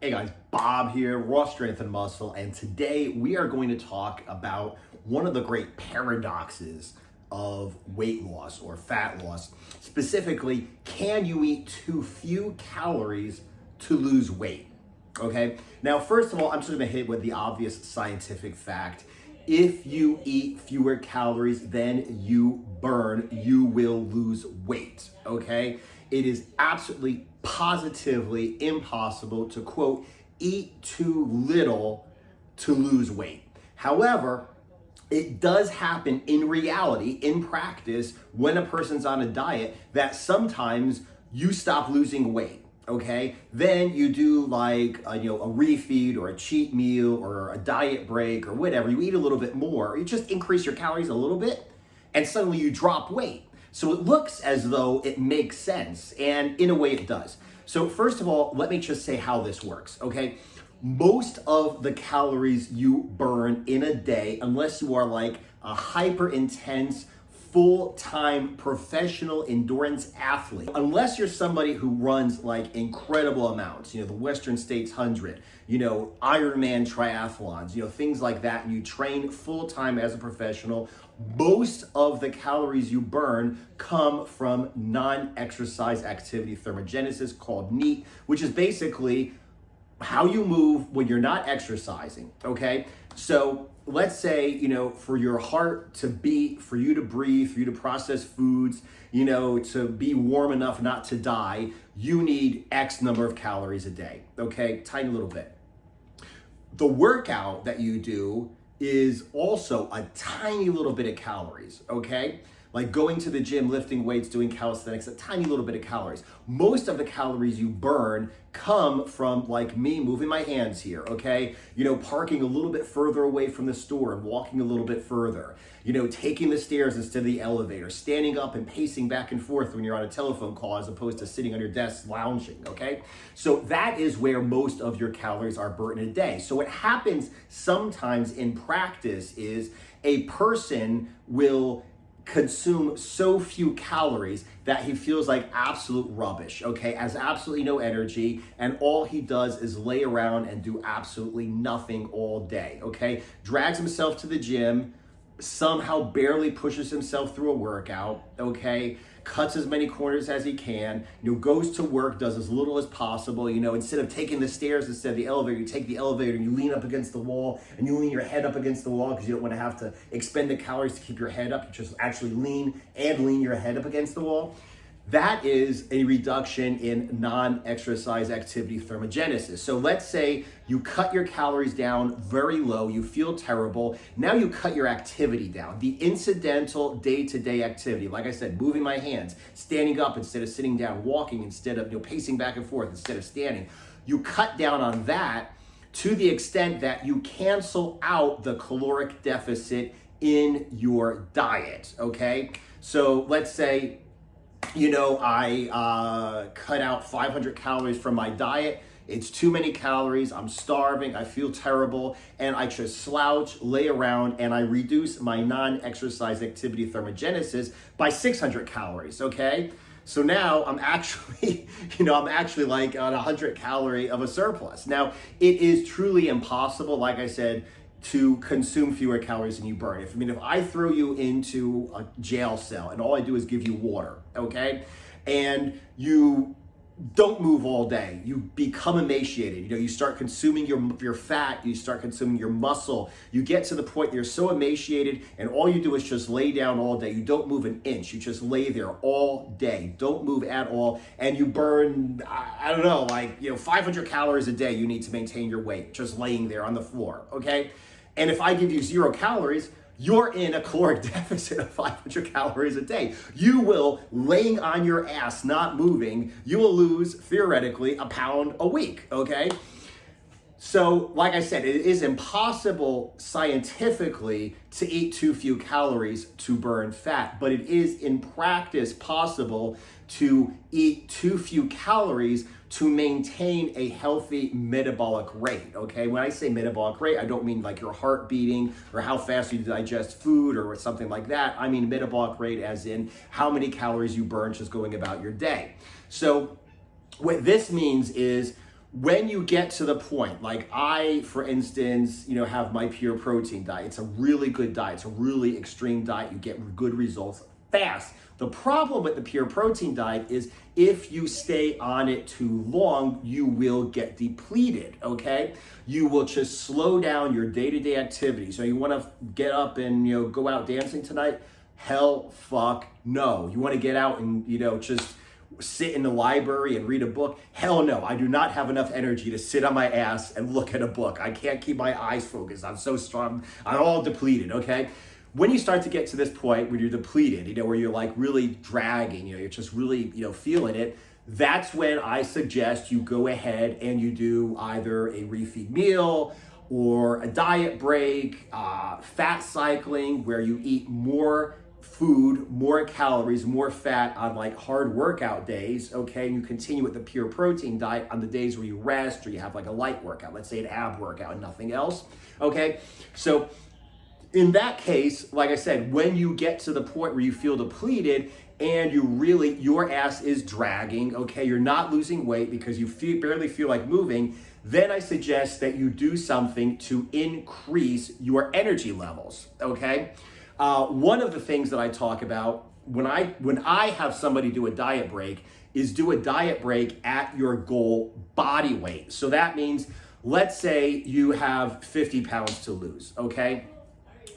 Hey guys, Bob here, Raw Strength and Muscle, and today we are going to talk about one of the great paradoxes of weight loss or fat loss. Specifically, can you eat too few calories to lose weight? Okay, now first of all, I'm just gonna hit with the obvious scientific fact. If you eat fewer calories than you burn, you will lose weight, okay? It is absolutely positively impossible to, quote, eat too little to lose weight. However, it does happen in reality, in practice, when a person's on a diet, that sometimes you stop losing weight, okay? Then you do like a refeed or a cheat meal or a diet break or whatever. You eat a little bit more, or you just increase your calories a little bit, and suddenly you drop weight. So it looks as though it makes sense, and in a way it does. So first of all, let me just say how this works, okay? Most of the calories you burn in a day, unless you are like a hyper intense, full-time professional endurance athlete, unless you're somebody who runs like incredible amounts, the Western States 100, Ironman triathlons, things like that, and you train full-time as a professional, most of the calories you burn come from non-exercise activity thermogenesis, called NEAT, which is basically how you move when you're not exercising, okay? So let's say, for your heart to beat, for you to breathe, for you to process foods, to be warm enough not to die, you need X number of calories a day, okay? Tiny little bit. The workout that you do is also a tiny little bit of calories, okay? Like going to the gym, lifting weights, doing calisthenics, a tiny little bit of calories. Most of the calories you burn come from, like me, moving my hands here, okay? Parking a little bit further away from the store and walking a little bit further. Taking the stairs instead of the elevator, standing up and pacing back and forth when you're on a telephone call as opposed to sitting on your desk lounging, okay? So that is where most of your calories are burnt in a day. So what happens sometimes in practice is a person will consume so few calories that he feels like absolute rubbish, okay? Has absolutely no energy, and all he does is lay around and do absolutely nothing all day, okay? Drags himself to the gym, somehow barely pushes himself through a workout, okay? Cuts as many corners as he can, goes to work, does as little as possible, instead of taking the stairs instead of the elevator, you take the elevator and you lean up against the wall and you lean your head up against the wall because you don't want to have to expend the calories to keep your head up. You just actually lean your head up against the wall. That is a reduction in non-exercise activity thermogenesis. So let's say you cut your calories down very low, you feel terrible. Now you cut your activity down, the incidental day-to-day activity. Like I said, moving my hands, standing up instead of sitting down, walking instead of pacing back and forth instead of standing. You cut down on that to the extent that you cancel out the caloric deficit in your diet, okay? So let's say I cut out 500 calories from my diet. It's too many calories. I'm starving. I feel terrible. And I just slouch, lay around, and I reduce my non-exercise activity thermogenesis by 600 calories, okay? So now I'm actually, like on 100 calorie of a surplus. Now, it is truly impossible, like I said, to consume fewer calories than you burn. If I throw you into a jail cell and all I do is give you water, okay? And you don't move all day, you become emaciated, you start consuming your fat, you start consuming your muscle, you get to the point you're so emaciated and all you do is just lay down all day. You don't move an inch, you just lay there all day, don't move at all, and you burn, 500 calories a day you need to maintain your weight, just laying there on the floor, okay? And if I give you 0 calories, you're in a caloric deficit of 500 calories a day. You will, laying on your ass, not moving, you will lose, theoretically, a pound a week, okay? So, like I said, it is impossible scientifically to eat too few calories to burn fat, but it is in practice possible to eat too few calories to maintain a healthy metabolic rate, okay? When I say metabolic rate, I don't mean like your heart beating or how fast you digest food or something like that. I mean metabolic rate as in how many calories you burn just going about your day. So what this means is when you get to the point, like I, for instance, have my pure protein diet. It's a really good diet. It's a really extreme diet. You get good results fast. The problem with the pure protein diet is if you stay on it too long, you will get depleted, okay? You will just slow down your day-to-day activities. So you want to get up and, go out dancing tonight? Hell fuck no. You want to get out and, just sit in the library and read a book? Hell no. I do not have enough energy to sit on my ass and look at a book. I can't keep my eyes focused. I'm so strong. I'm all depleted, okay? When you start to get to this point where you're depleted, where you're like really dragging, you're just really, feeling it, that's when I suggest you go ahead and you do either a refeed meal or a diet break, fat cycling, where you eat more food, more calories, more fat on like hard workout days, okay? And you continue with the pure protein diet on the days where you rest or you have like a light workout, let's say an ab workout and nothing else, okay? So in that case, like I said, when you get to the point where you feel depleted and your ass is dragging, okay, you're not losing weight because you barely feel like moving, then I suggest that you do something to increase your energy levels, okay? One of the things that I talk about when I have somebody do a diet break is do a diet break at your goal body weight. So that means, let's say you have 50 pounds to lose, okay?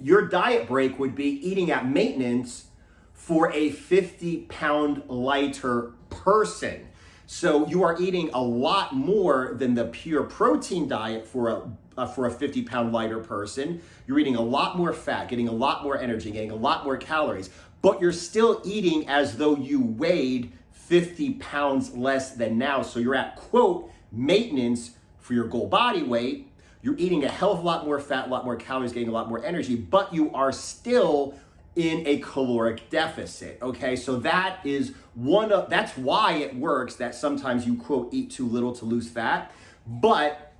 Your diet break would be eating at maintenance for a 50-pound lighter person. So you are eating a lot more than the pure protein diet for a 50-pound lighter person. You're eating a lot more fat, getting a lot more energy, getting a lot more calories, but you're still eating as though you weighed 50 pounds less than now. So you're at, quote, maintenance for your goal body weight. You're eating a hell of a lot more fat, a lot more calories, getting a lot more energy, but you are still in a caloric deficit, okay? So that's why it works that sometimes you, quote, eat too little to lose fat, but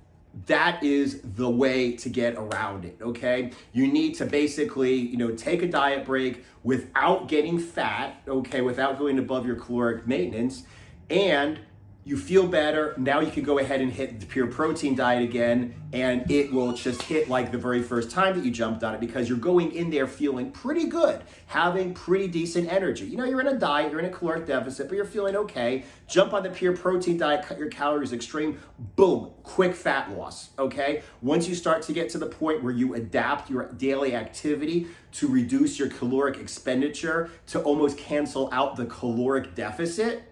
that is the way to get around it, okay? You need to basically, take a diet break without getting fat, okay, without going above your caloric maintenance, and you feel better. Now you can go ahead and hit the pure protein diet again, and it will just hit like the very first time that you jumped on it because you're going in there feeling pretty good, having pretty decent energy. You're in a diet, you're in a caloric deficit, but you're feeling okay. Jump on the pure protein diet, cut your calories extreme, boom, quick fat loss, okay? Once you start to get to the point where you adapt your daily activity to reduce your caloric expenditure to almost cancel out the caloric deficit,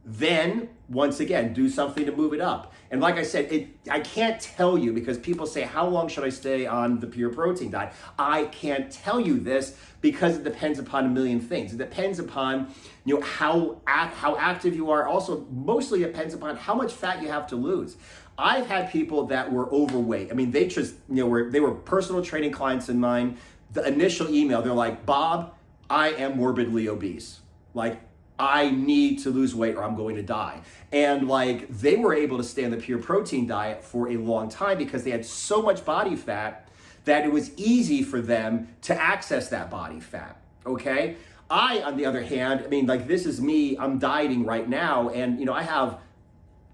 then once again, do something to move it up. And like I said, I can't tell you because people say, how long should I stay on the pure protein diet? I can't tell you this because it depends upon a million things. It depends upon, how active you are. Also, mostly depends upon how much fat you have to lose. I've had people that were overweight. I mean, they just, they were personal training clients of mine. The initial email, they're like, Bob, I am morbidly obese. Like, I need to lose weight or I'm going to die. And like they were able to stay on the pure protein diet for a long time because they had so much body fat that it was easy for them to access that body fat, okay? I, on the other hand, this is me, I'm dieting right now and I have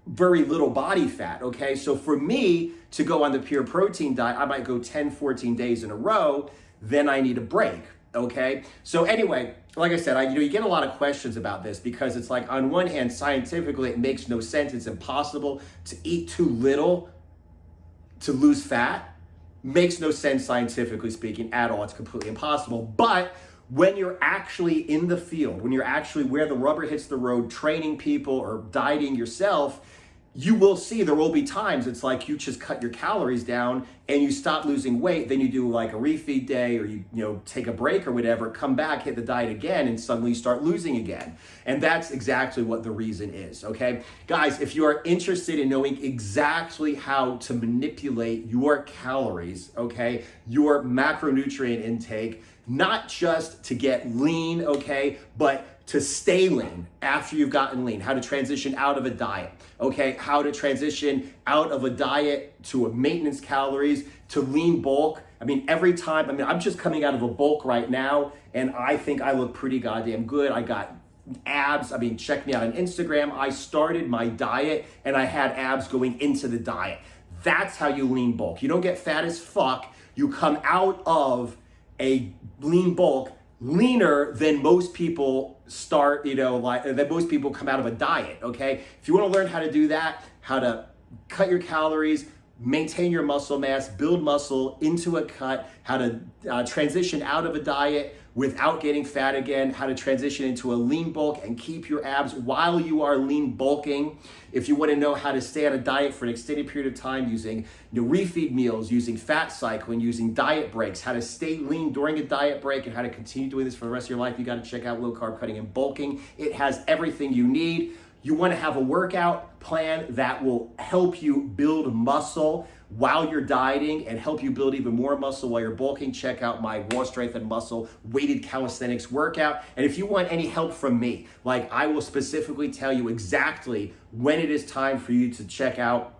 very little body fat, okay? So for me to go on the pure protein diet, I might go 10, 14 days in a row, then I need a break. Okay, so anyway, like I said, you get a lot of questions about this because it's like on one hand, scientifically, it makes no sense. It's impossible to eat too little to lose fat. Makes no sense scientifically speaking at all. It's completely impossible. But when you're actually in the field, when you're actually where the rubber hits the road, training people or dieting yourself, you will see there will be times it's like you just cut your calories down and you stop losing weight, then you do like a refeed day or you take a break or whatever, come back, hit the diet again, and suddenly you start losing again. And that's exactly what the reason is, okay? Guys, if you are interested in knowing exactly how to manipulate your calories, okay, your macronutrient intake, not just to get lean, okay, but to stay lean after you've gotten lean, how to transition out of a diet, okay? How to transition out of a diet to a maintenance calories, to lean bulk. Every time, I'm just coming out of a bulk right now and I think I look pretty goddamn good. I got abs. I mean, check me out on Instagram. I started my diet and I had abs going into the diet. That's how you lean bulk. You don't get fat as fuck. You come out of a lean bulk leaner than most people start, that most people come out of a diet, okay? If you want to learn how to do that, how to cut your calories, maintain your muscle mass, build muscle into a cut, how to transition out of a diet without getting fat again, how to transition into a lean bulk and keep your abs while you are lean bulking. If you want to know how to stay on a diet for an extended period of time using refeed meals, using fat cycling, using diet breaks, how to stay lean during a diet break and how to continue doing this for the rest of your life, you got to check out Low Carb Cutting and Bulking. It has everything you need. You want to have a workout plan that will help you build muscle while you're dieting and help you build even more muscle while you're bulking. Check out my Raw Strength and Muscle weighted calisthenics workout. And if you want any help from me, like I will specifically tell you exactly when it is time for you to check out,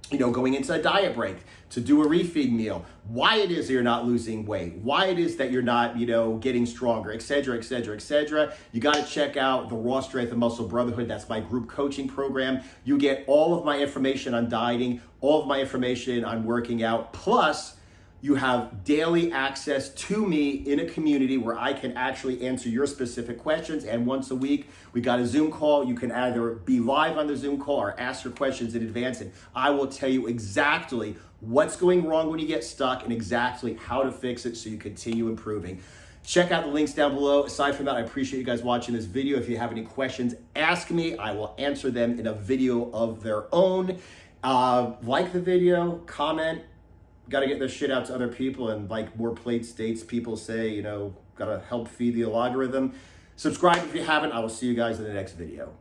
going into a diet break, to do a refeed meal, why it is that you're not losing weight, why it is that you're not, getting stronger, et cetera, et cetera, et cetera. You got to check out the Raw Strength and Muscle Brotherhood. That's my group coaching program. You get all of my information on dieting, all of my information on working out, plus you have daily access to me in a community where I can actually answer your specific questions. And once a week, we got a Zoom call. You can either be live on the Zoom call or ask your questions in advance. And I will tell you exactly what's going wrong when you get stuck and exactly how to fix it so you continue improving. Check out the links down below. Aside from that, I appreciate you guys watching this video. If you have any questions, ask me. I will answer them in a video of their own. Like the video, comment. Got to get this shit out to other people, and like more plate states, people say, got to help feed the algorithm. Subscribe if you haven't. I will see you guys in the next video.